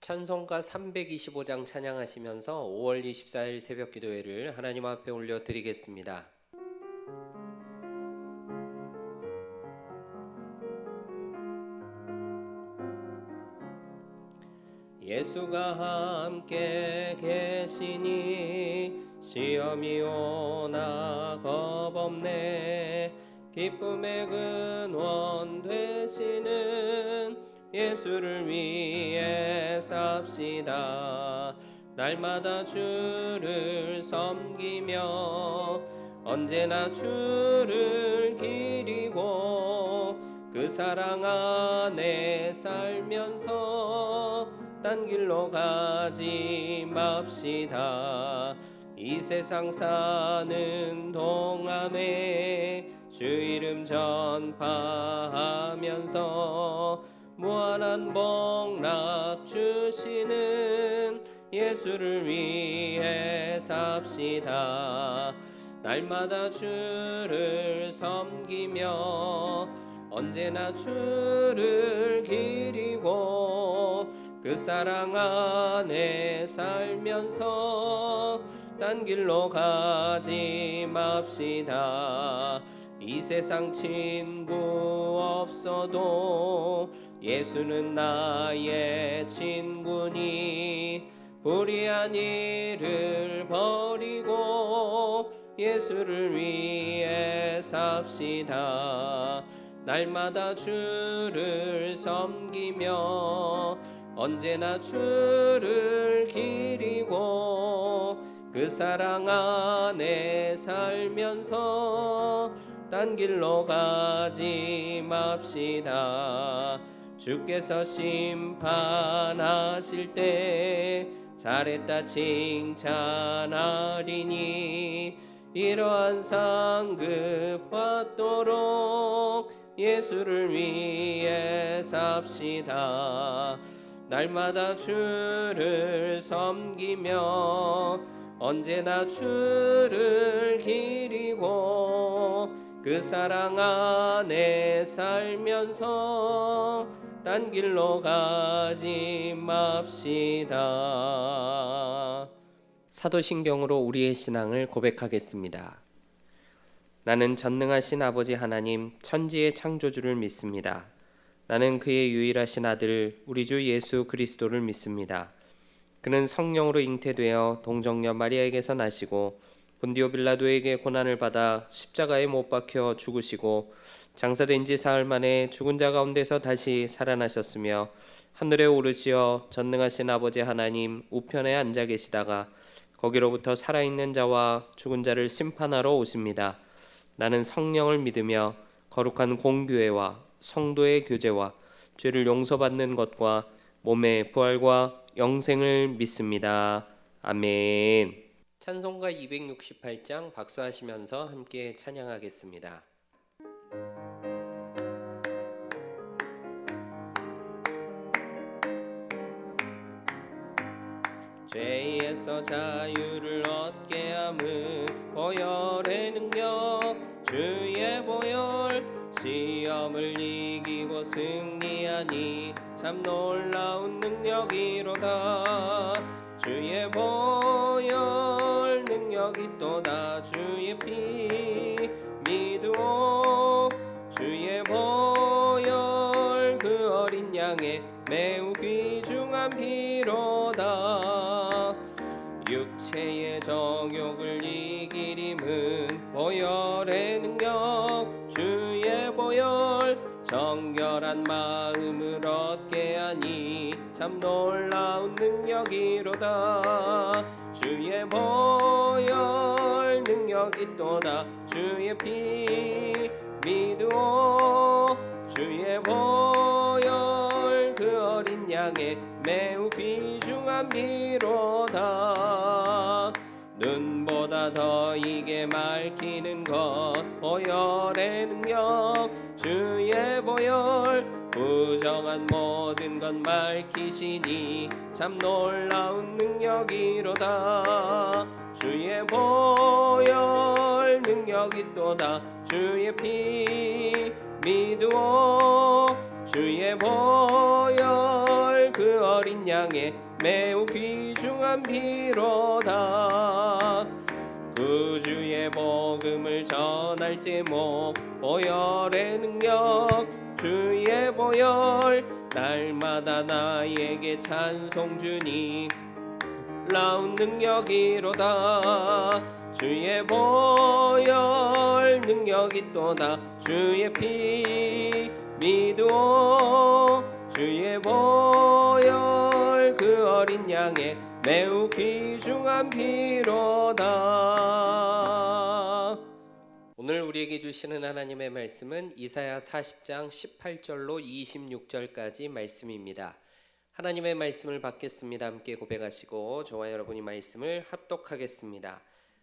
찬송가 325장 찬양하시면서 5월 24일 새벽 기도회를 하나님 앞에 올려드리겠습니다. 예수가 함께 계시니 시험이 오나 겁없네. 기쁨의 근원 되시는 예수를 위해 삽시다. 날마다 주를 섬기며 언제나 주를 기리고 그 사랑 안에 살면서 딴 길로 가지 맙시다. 이 세상 사는 동안에 주 이름 전파하면서 무한한 복락 주시는 예수를 위해 삽시다. 날마다 주를 섬기며 언제나 주를 기리고 그 사랑 안에 살면서 딴 길로 가지 맙시다. 이 세상 친구 없어도 예수는 나의 친구니 불의한 일을 버리고 예수를 위해 삽시다. 날마다 주를 섬기며 언제나 주를 기리고 그 사랑 안에 살면서 딴 길로 가지 맙시다. 주께서 심판하실 때 잘했다 칭찬하리니 이러한 상급 받도록 예수를 위해 삽시다. 날마다 주를 섬기며 언제나 주를 기리고 그 사랑 안에 살면서 딴 길로 가지 맙시다. 사도신경으로 우리의 신앙을 고백하겠습니다. 나는 전능하신 아버지 하나님 천지의 창조주를 믿습니다. 나는 그의 유일하신 아들 우리 주 예수 그리스도를 믿습니다. 그는 성령으로 잉태되어 동정녀 마리아에게서 나시고 본디오 빌라도에게 고난을 받아 십자가에 못 박혀 죽으시고 장사된 지 사흘 만에 죽은 자 가운데서 다시 살아나셨으며 하늘에 오르시어 전능하신 아버지 하나님 우편에 앉아 계시다가 거기로부터 살아있는 자와 죽은 자를 심판하러 오십니다. 나는 성령을 믿으며 거룩한 공교회와 성도의 교제와 죄를 용서받는 것과 몸의 부활과 영생을 믿습니다. 아멘. 찬송가 268장 박수하시면서 함께 찬양하겠습니다. 죄에서 자유를 얻게 함은 보혈의 능력 주의 보혈 시험을 이기고 승리하니 참 놀라운 능력이로다. 주의 보혈 능력이 또다. 주의 피 믿으오. 주의 보혈 그 어린 양의 매우 귀중한 피로다. 육체의 정욕을 이길 힘은 보혈의 능력 주의 보혈 정결한 마음을 얻게 하니 참 놀라운 능력이로다. 주의 보혈 능력이 또다. 주의 피 믿으오. 주의 보혈 그 어린 양의 매우 귀중한 피로다. 눈보다 더 이게 밝히는 것 보혈의 능력 주의 보혈 부정한 모든 것 밝히시니 참 놀라운 능력이로다. 주의 보혈 능력이 또다. 주의 피 믿으오. 주의 보혈 그 어린 양의 매우 귀중한 피로다. 그 주의 복음을 전할 제목 보혈의 능력 주의 보혈 날마다 나에게 찬송 주니 놀라운 능력이로다. 주의 보혈 능력이 또다. 주의 피 믿으오. 주의 보혈 그 어린 양의 매우 귀중한 피로다. 오늘 우리에게 주시는 하나님의 말씀은 이사야 40장 18절로 26절까지 말씀입니다. 하나님의 말씀을 받겠습니다. 함께 고백하시고 저와 여러분이 말씀을 합독하겠습니다.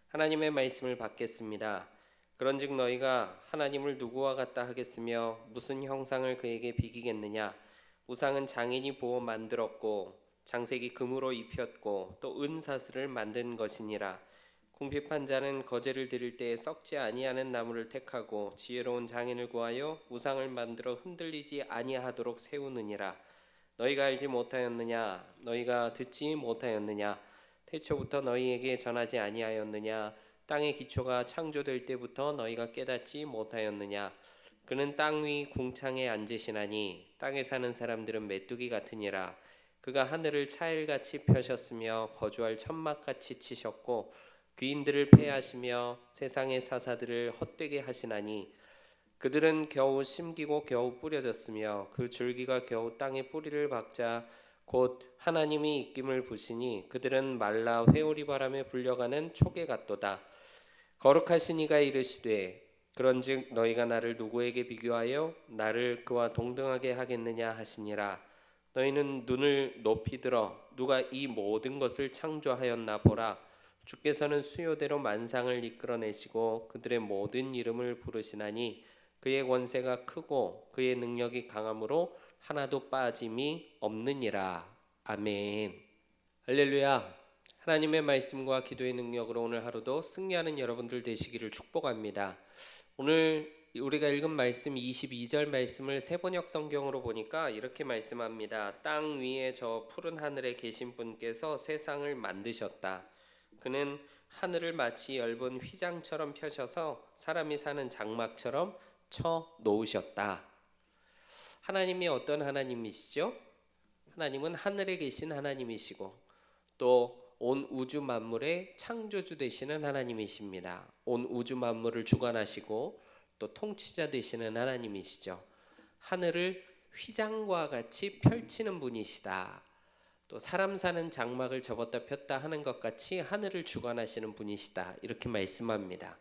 하나님의 말씀을 받겠습니다. 그런즉 너희가 하나님을 누구와 같다 하겠으며 무슨 형상을 그에게 비기겠느냐. 우상은 장인이 부어 만들었고 장색이 금으로 입혔고 또 은사슬을 만든 것이니라. 궁핍한 자는 거제를 드릴 때에 썩지 아니하는 나무를 택하고 지혜로운 장인을 구하여 우상을 만들어 흔들리지 아니하도록 세우느니라. 너희가 알지 못하였느냐? 너희가 듣지 못하였느냐? 태초부터 너희에게 전하지 아니하였느냐? 땅의 기초가 창조될 때부터 너희가 깨닫지 못하였느냐? 그는 땅 위 궁창에 앉으시나니 땅에 사는 사람들은 메뚜기 같으니라. 그가 하늘을 차일같이 펴셨으며 거주할 천막같이 치셨고 귀인들을 패하시며 세상의 사사들을 헛되게 하시나니 그들은 겨우 심기고 겨우 뿌려졌으며 그 줄기가 겨우 땅에 뿌리를 박자 곧 하나님이 입김을 부시니 그들은 말라 회오리 바람에 불려가는 촉에 같도다. 거룩하신 이가 이르시되 그런즉 너희가 나를 누구에게 비교하여 나를 그와 동등하게 하겠느냐 하시니라. 너희는 눈을 높이 들어 누가 이 모든 것을 창조하였나 보라. 주께서는 수요대로 만상을 이끌어내시고 그들의 모든 이름을 부르시나니 그의 권세가 크고 그의 능력이 강함으로 하나도 빠짐이 없느니라. 아멘. 할렐루야. 하나님의 말씀과 기도의 능력으로 오늘 하루도 승리하는 여러분들 되시기를 축복합니다. 오늘 우리가 읽은 말씀 22절 말씀을 세번역 성경으로 보니까 이렇게 말씀합니다. 땅 위에 저 푸른 하늘에 계신 분께서 세상을 만드셨다. 그는 하늘을 마치 엷은 휘장처럼 펴셔서 사람이 사는 장막처럼 쳐 놓으셨다. 하나님이 어떤 하나님이시죠? 하나님은 하늘에 계신 하나님이시고 또 온 우주 만물의 창조주 되시는 하나님이십니다. 온 우주 만물을 주관하시고 또 통치자 되시는 하나님이시죠. 하늘을 휘장과 같이 펼치는 분이시다. 또 사람 사는 장막을 접었다 폈다 하는 것 같이 하늘을 주관하시는 분이시다. 이렇게 말씀합니다.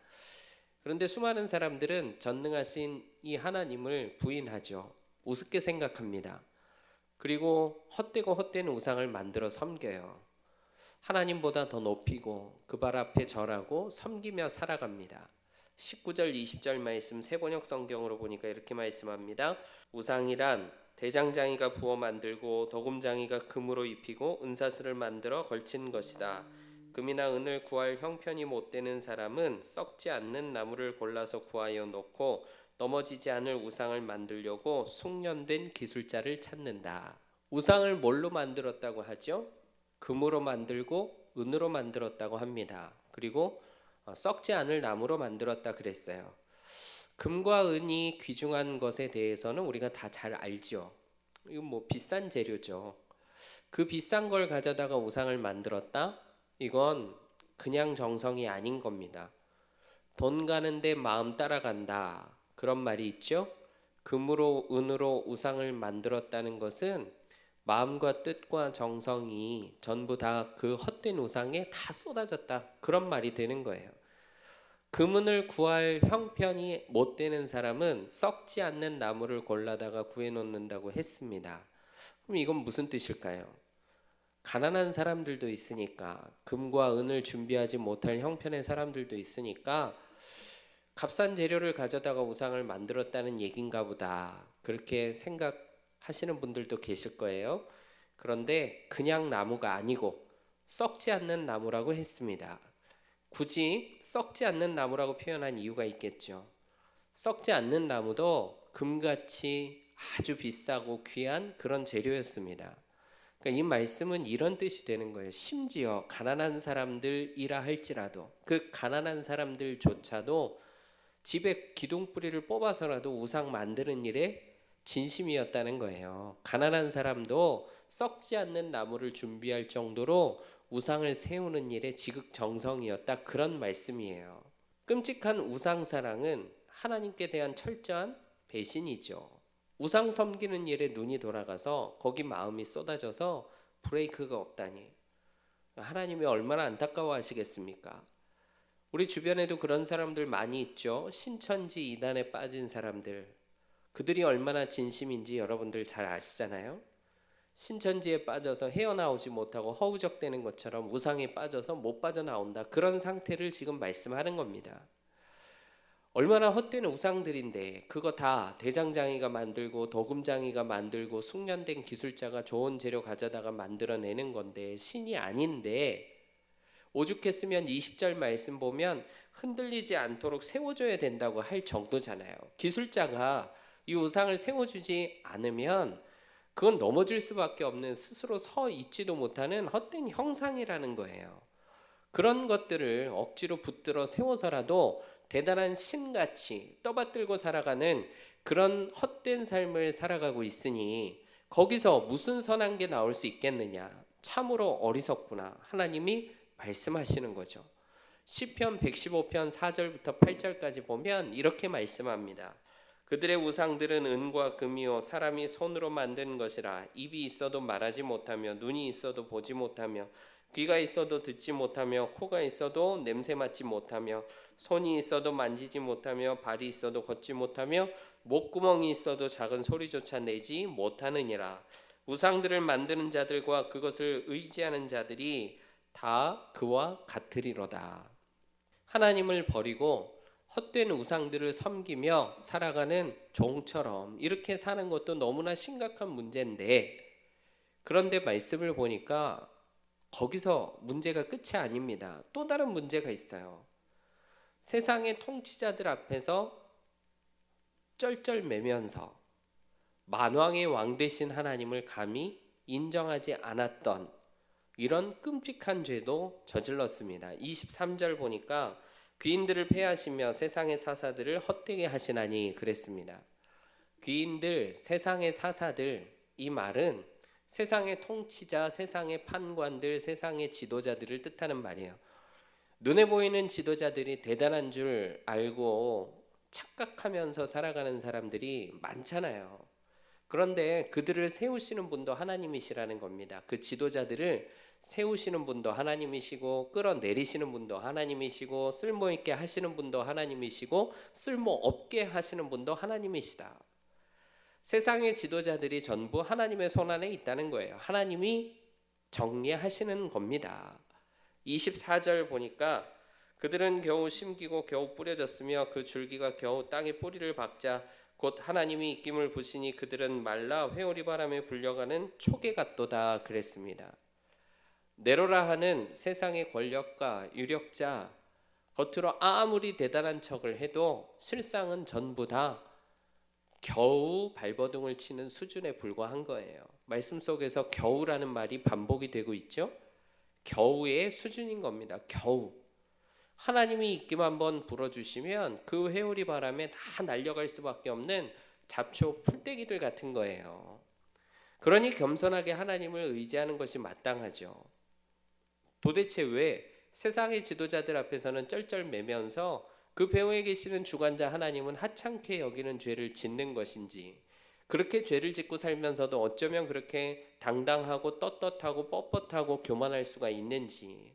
그런데 수많은 사람들은 전능하신 이 하나님을 부인하죠. 우습게 생각합니다. 그리고 헛되고 헛된 우상을 만들어 섬겨요. 하나님보다 더 높이고 그 발 앞에 절하고 섬기며 살아갑니다. 19절 20절 말씀 세번역 성경으로 보니까 이렇게 말씀합니다. 우상이란 대장장이가 부어 만들고 도금장이가 금으로 입히고 은사슬을 만들어 걸친 것이다. 금이나 은을 구할 형편이 못 되는 사람은 썩지 않는 나무를 골라서 구하여 놓고 넘어지지 않을 우상을 만들려고 숙련된 기술자를 찾는다. 우상을 뭘로 만들었다고 하죠? 금으로 만들고 은으로 만들었다고 합니다. 그리고 썩지 않을 나무로 만들었다 그랬어요. 금과 은이 귀중한 것에 대해서는 우리가 다 잘 알죠. 이건 뭐 비싼 재료죠. 그 비싼 걸 가져다가 우상을 만들었다? 이건 그냥 정성이 아닌 겁니다. 돈 가는데 마음 따라간다. 그런 말이 있죠. 금으로 은으로 우상을 만들었다는 것은 마음과 뜻과 정성이 전부 다 그 헛된 우상에 다 쏟아졌다. 그런 말이 되는 거예요. 금은을 구할 형편이 못 되는 사람은 썩지 않는 나무를 골라다가 구해놓는다고 했습니다. 그럼 이건 무슨 뜻일까요? 가난한 사람들도 있으니까, 금과 은을 준비하지 못할 형편의 사람들도 있으니까 값싼 재료를 가져다가 우상을 만들었다는 얘긴가 보다. 그렇게 생각하시는 분들도 계실 거예요. 그런데 그냥 나무가 아니고 썩지 않는 나무라고 했습니다. 굳이 썩지 않는 나무라고 표현한 이유가 있겠죠. 썩지 않는 나무도 금같이 아주 비싸고 귀한 그런 재료였습니다. 그러니까 이 말씀은 이런 뜻이 되는 거예요. 심지어 가난한 사람들이라 할지라도 그 가난한 사람들조차도 집에 기둥뿌리를 뽑아서라도 우상 만드는 일에 진심이었다는 거예요. 가난한 사람도 썩지 않는 나무를 준비할 정도로 우상을 세우는 일에 지극정성이었다. 그런 말씀이에요. 끔찍한 우상사랑은 하나님께 대한 철저한 배신이죠. 우상 섬기는 일에 눈이 돌아가서 거기 마음이 쏟아져서 브레이크가 없다니 하나님이 얼마나 안타까워하시겠습니까? 우리 주변에도 그런 사람들 많이 있죠. 신천지 이단에 빠진 사람들. 그들이 얼마나 진심인지 여러분들 잘 아시잖아요. 신천지에 빠져서 헤어나오지 못하고 허우적대는 것처럼 우상에 빠져서 못 빠져나온다. 그런 상태를 지금 말씀하는 겁니다. 얼마나 헛된 우상들인데 그거 다 대장장이가 만들고 도금장이가 만들고 숙련된 기술자가 좋은 재료 가져다가 만들어내는 건데 신이 아닌데 오죽했으면 20절 말씀 보면 흔들리지 않도록 세워줘야 된다고 할 정도잖아요. 기술자가 이 우상을 세워주지 않으면 그건 넘어질 수밖에 없는 스스로 서 있지도 못하는 헛된 형상이라는 거예요. 그런 것들을 억지로 붙들어 세워서라도 대단한 신같이 떠받들고 살아가는 그런 헛된 삶을 살아가고 있으니 거기서 무슨 선한 게 나올 수 있겠느냐. 참으로 어리석구나. 하나님이 말씀하시는 거죠. 시편 115편 4절부터 8절까지 보면 이렇게 말씀합니다. 그들의 우상들은 은과 금이요 사람이 손으로 만든 것이라. 입이 있어도 말하지 못하며 눈이 있어도 보지 못하며 귀가 있어도 듣지 못하며 코가 있어도 냄새 맡지 못하며 손이 있어도 만지지 못하며 발이 있어도 걷지 못하며 목구멍이 있어도 작은 소리조차 내지 못하느니라. 우상들을 만드는 자들과 그것을 의지하는 자들이 다 그와 같으리로다. 하나님을 버리고 헛된 우상들을 섬기며 살아가는 종처럼 이렇게 사는 것도 너무나 심각한 문제인데, 그런데 말씀을 보니까 거기서 문제가 끝이 아닙니다. 또 다른 문제가 있어요. 세상의 통치자들 앞에서 쩔쩔매면서 만왕의 왕 되신 하나님을 감히 인정하지 않았던 이런 끔찍한 죄도 저질렀습니다. 23절 보니까 귀인들을 패하시며 세상의 사사들을 헛되게 하시나니 그랬습니다. 귀인들, 세상의 사사들, 이 말은 세상의 통치자, 세상의 판관들, 세상의 지도자들을 뜻하는 말이에요. 눈에 보이는 지도자들이 대단한 줄 알고 착각하면서 살아가는 사람들이 많잖아요. 그런데 그들을 세우시는 분도 하나님이시라는 겁니다. 그 지도자들을 세우시는 분도 하나님이시고 끌어내리시는 분도 하나님이시고 쓸모있게 하시는 분도 하나님이시고 쓸모없게 하시는 분도 하나님이시다. 세상의 지도자들이 전부 하나님의 손안에 있다는 거예요. 하나님이 정리하시는 겁니다. 24절 보니까 그들은 겨우 심기고 겨우 뿌려졌으며 그 줄기가 겨우 땅에 뿌리를 박자 곧 하나님이 입김을 부시니 그들은 말라 회오리 바람에 불려가는 초계 같도다 그랬습니다. 네로라 하는 세상의 권력과 유력자, 겉으로 아무리 대단한 척을 해도 실상은 전부 다 겨우 발버둥을 치는 수준에 불과한 거예요. 말씀 속에서 겨우라는 말이 반복이 되고 있죠. 겨우의 수준인 겁니다. 겨우. 하나님이 입김 한번 불어주시면 그 회오리 바람에 다 날려갈 수밖에 없는 잡초 풀떼기들 같은 거예요. 그러니 겸손하게 하나님을 의지하는 것이 마땅하죠. 도대체 왜 세상의 지도자들 앞에서는 쩔쩔매면서 그 배후에 계시는 주관자 하나님은 하찮게 여기는 죄를 짓는 것인지, 그렇게 죄를 짓고 살면서도 어쩌면 그렇게 당당하고 떳떳하고 뻣뻣하고 교만할 수가 있는지,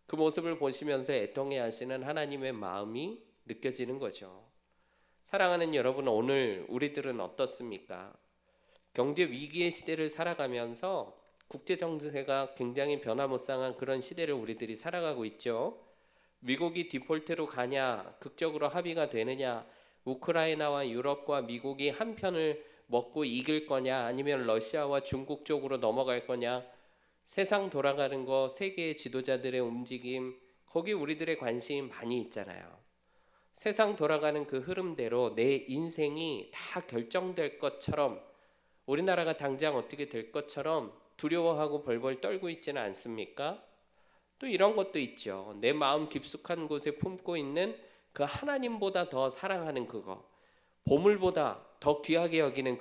그 모습을 보시면서 애통해 하시는 하나님의 마음이 느껴지는 거죠. 사랑하는 여러분, 오늘 우리들은 어떻습니까? 경제 위기의 시대를 살아가면서 국제 정세가 굉장히 변화무쌍한 그런 시대를 우리들이 살아가고 있죠. 미국이 디폴트로 가냐, 극적으로 합의가 되느냐, 우크라이나와 유럽과 미국이 한 편을 먹고 이길 거냐, 아니면 러시아와 중국 쪽으로 넘어갈 거냐, 세상 돌아가는 거, 세계의 지도자들의 움직임, 거기 우리들의 관심이 많이 있잖아요. 세상 돌아가는 그 흐름대로 내 인생이 다 결정될 것처럼, 우리나라가 당장 어떻게 될 것처럼 두려워하고 벌벌 떨고 있지는 않습니까? 또 이런 것도 있죠. 내 마음 깊숙한 곳에 품고 있는 그 하나님보다 더 사랑하는 그거, 보물보다 더 귀하게 여기는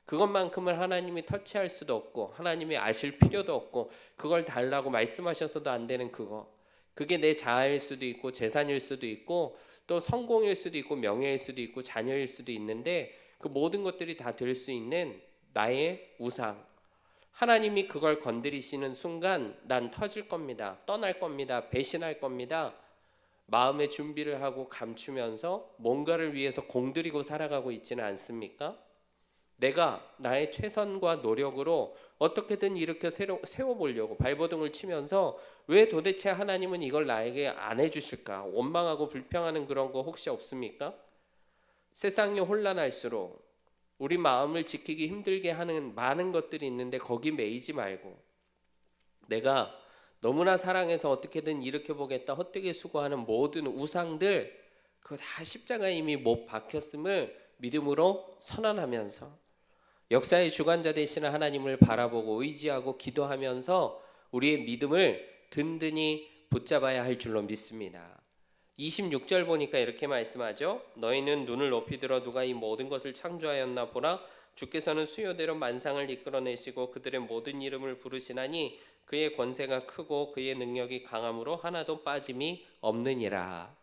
그것만큼은 하나님이 터치할 수도 없고 하나님이 아실 필요도 없고 그걸 달라고 말씀하셔서도 안 되는 그게 내 자아일 수도 있고 재산일 수도 있고 또 성공일 수도 있고 명예일 수도 있고 자녀일 수도 있는데 그 모든 것들이 다 될 수 있는 나의 우상, 하나님이 그걸 건드리시는 순간 난 터질 겁니다. 떠날 겁니다. 배신할 겁니다. 마음의 준비를 하고 감추면서 뭔가를 위해서 공들이고 살아가고 있지는 않습니까? 내가 나의 최선과 노력으로 어떻게든 일으켜 세워보려고 발버둥을 치면서 왜 도대체 하나님은 이걸 나에게 안 해주실까? 원망하고 불평하는 그런 거 혹시 없습니까? 세상이 혼란할수록 우리 마음을 지키기 힘들게 하는 많은 것들이 있는데 거기 매이지 말고 내가 너무나 사랑해서 어떻게든 일으켜보겠다 헛되게 수고하는 모든 우상들 그거 다 십자가에 이미 못 박혔음을 믿음으로 선언하면서 역사의 주관자 되시는 하나님을 바라보고 의지하고 기도하면서 우리의 믿음을 든든히 붙잡아야 할 줄로 믿습니다. 26절 보니까 이렇게 말씀하죠. 너희는 눈을 높이 들어 누가 이 모든 것을 창조하였나 보라. 주께서는 수요대로 만상을 이끌어내시고 그들의 모든 이름을 부르시나니 그의 권세가 크고 그의 능력이 강함으로 하나도 빠짐이 없느니라.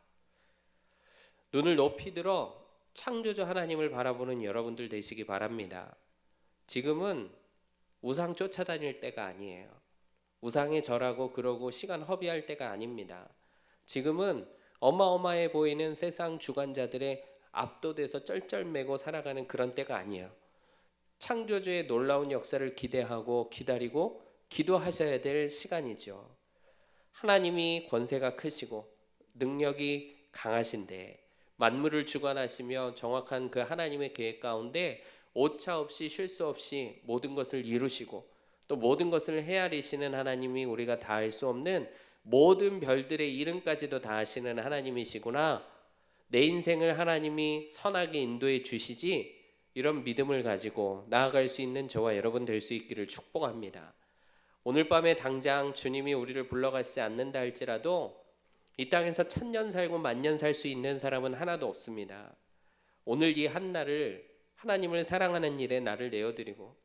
눈을 높이 들어 창조주 하나님을 바라보는 여러분들 되시기 바랍니다. 지금은 우상 쫓아다닐 때가 아니에요. 우상에 절하고 그러고 시간 허비할 때가 아닙니다. 지금은 어마어마해 보이는 세상 주관자들의 압도돼서 쩔쩔매고 살아가는 그런 때가 아니에요. 창조주의 놀라운 역사를 기대하고 기다리고 기도하셔야 될 시간이죠. 하나님이 권세가 크시고 능력이 강하신데 만물을 주관하시며 정확한 그 하나님의 계획 가운데 오차 없이 실수 없이 모든 것을 이루시고 또 모든 것을 헤아리시는 하나님이 우리가 다 알 수 없는 모든 별들의 이름까지도 다 아시는 하나님이시구나. 내 인생을 하나님이 선하게 인도해 주시지. 이런 믿음을 가지고 나아갈 수 있는 저와 여러분 될 수 있기를 축복합니다. 오늘 밤에 당장 주님이 우리를 불러가시지 않는다 할지라도 이 땅에서 1000년 살고 10,000년 살 수 있는 사람은 하나도 없습니다. 오늘 이 한날을 하나님을 사랑하는 일에 나를 내어드리고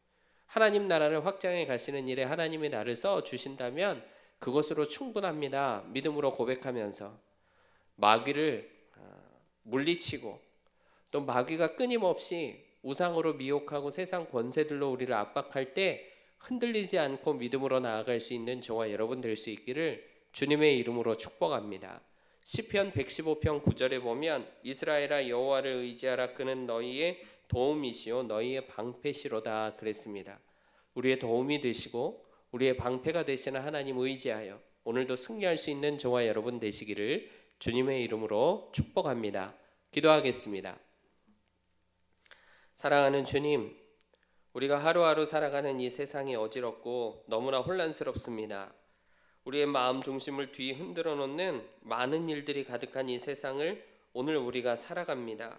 하나님 나라를 확장해 가시는 일에 하나님의 나를 써주신다면 그것으로 충분합니다. 믿음으로 고백하면서 마귀를 물리치고 또 마귀가 끊임없이 우상으로 미혹하고 세상 권세들로 우리를 압박할 때 흔들리지 않고 믿음으로 나아갈 수 있는 저와 여러분 될 수 있기를 주님의 이름으로 축복합니다. 시편 115편 9절에 보면 이스라엘아 여호와를 의지하라 그는 너희의 도움이시요 너희의 방패시로다 그랬습니다. 우리의 도움이 되시고 우리의 방패가 되시는 하나님 의지하여 오늘도 승리할 수 있는 저와 여러분 되시기를 주님의 이름으로 축복합니다. 기도하겠습니다. 사랑하는 주님, 우리가 하루하루 살아가는 이 세상이 어지럽고 너무나 혼란스럽습니다. 우리의 마음 중심을 뒤 흔들어 놓는 많은 일들이 가득한 이 세상을 오늘 우리가 살아갑니다.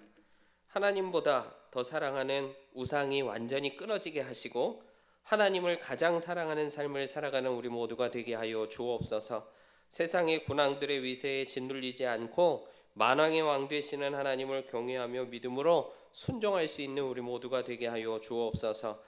하나님보다 더 사랑하는 우상이 완전히 끊어지게 하시고 하나님을 가장 사랑하는 삶을 살아가는 우리 모두가 되게 하여 주옵소서. 세상의 군왕들의 위세에 짓눌리지 않고 만왕의 왕 되시는 하나님을 경외하며 믿음으로 순종할 수 있는 우리 모두가 되게 하여 주옵소서.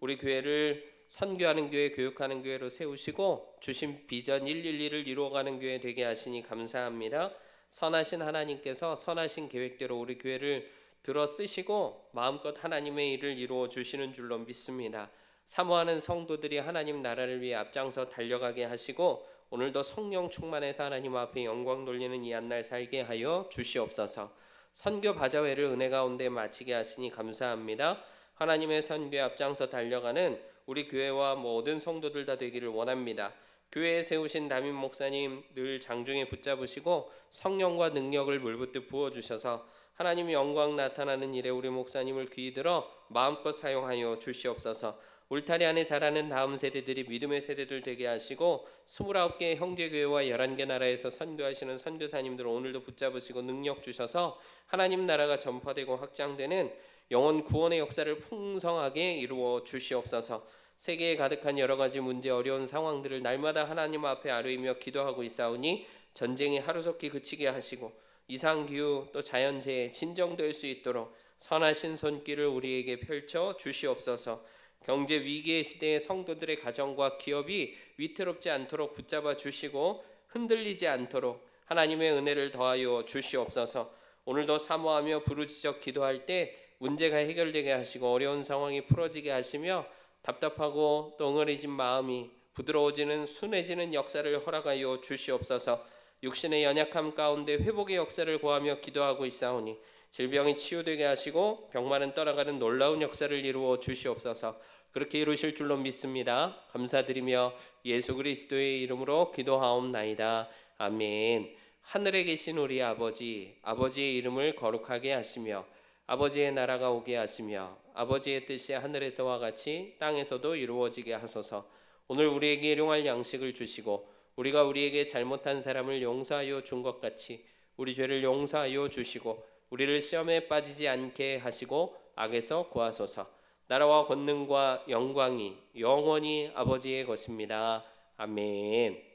우리 교회를 선교하는 교회, 교육하는 교회로 세우시고 주신 비전 112를 이루어가는 교회 되게 하시니 감사합니다. 선하신 하나님께서 선하신 계획대로 우리 교회를 들어 쓰시고 마음껏 하나님의 일을 이루어 주시는 줄로 믿습니다. 사모하는 성도들이 하나님 나라를 위해 앞장서 달려가게 하시고 오늘도 성령 충만해서 하나님 앞에 영광 돌리는 이 한날 살게 하여 주시옵소서. 선교 바자회를 은혜 가운데 마치게 하시니 감사합니다. 하나님의 선교에 앞장서 달려가는 우리 교회와 모든 성도들 다 되기를 원합니다. 교회에 세우신 담임 목사님 늘 장중에 붙잡으시고 성령과 능력을 물붓듯 부어주셔서 하나님의 영광 나타나는 일에 우리 목사님을 귀히 들어 마음껏 사용하여 주시옵소서. 울타리 안에 자라는 다음 세대들이 믿음의 세대들 되게 하시고 29개의 형제교회와 11개 나라에서 선교하시는 선교사님들 오늘도 붙잡으시고 능력 주셔서 하나님 나라가 전파되고 확장되는 영혼 구원의 역사를 풍성하게 이루어 주시옵소서. 세계에 가득한 여러 가지 문제, 어려운 상황들을 날마다 하나님 앞에 아뢰며 기도하고 있사오니 전쟁이 하루속히 그치게 하시고 이상기후 또 자연재해 진정될 수 있도록 선하신 손길을 우리에게 펼쳐 주시옵소서. 경제 위기의 시대에 성도들의 가정과 기업이 위태롭지 않도록 붙잡아 주시고 흔들리지 않도록 하나님의 은혜를 더하여 주시옵소서. 오늘도 사모하며 부르짖어 기도할 때 문제가 해결되게 하시고 어려운 상황이 풀어지게 하시며 답답하고 또 엉어리진 마음이 부드러워지는 순해지는 역사를 허락하여 주시옵소서. 육신의 연약함 가운데 회복의 역사를 구하며 기도하고 있사오니 질병이 치유되게 하시고 병마는 떠나가는 놀라운 역사를 이루어 주시옵소서. 그렇게 이루실 줄로 믿습니다. 감사드리며 예수 그리스도의 이름으로 기도하옵나이다. 아멘. 하늘에 계신 우리 아버지, 아버지의 이름을 거룩하게 하시며 아버지의 나라가 오게 하시며 아버지의 뜻이 하늘에서와 같이 땅에서도 이루어지게 하소서. 오늘 우리에게 일용할 양식을 주시고 우리가 우리에게 잘못한 사람을 용서하여 준 것 같이 우리 죄를 용서하여 주시고 우리를 시험에 빠지지 않게 하시고 악에서 구하소서. 나라와 권능과 영광이 영원히 아버지의 것입니다. 아멘.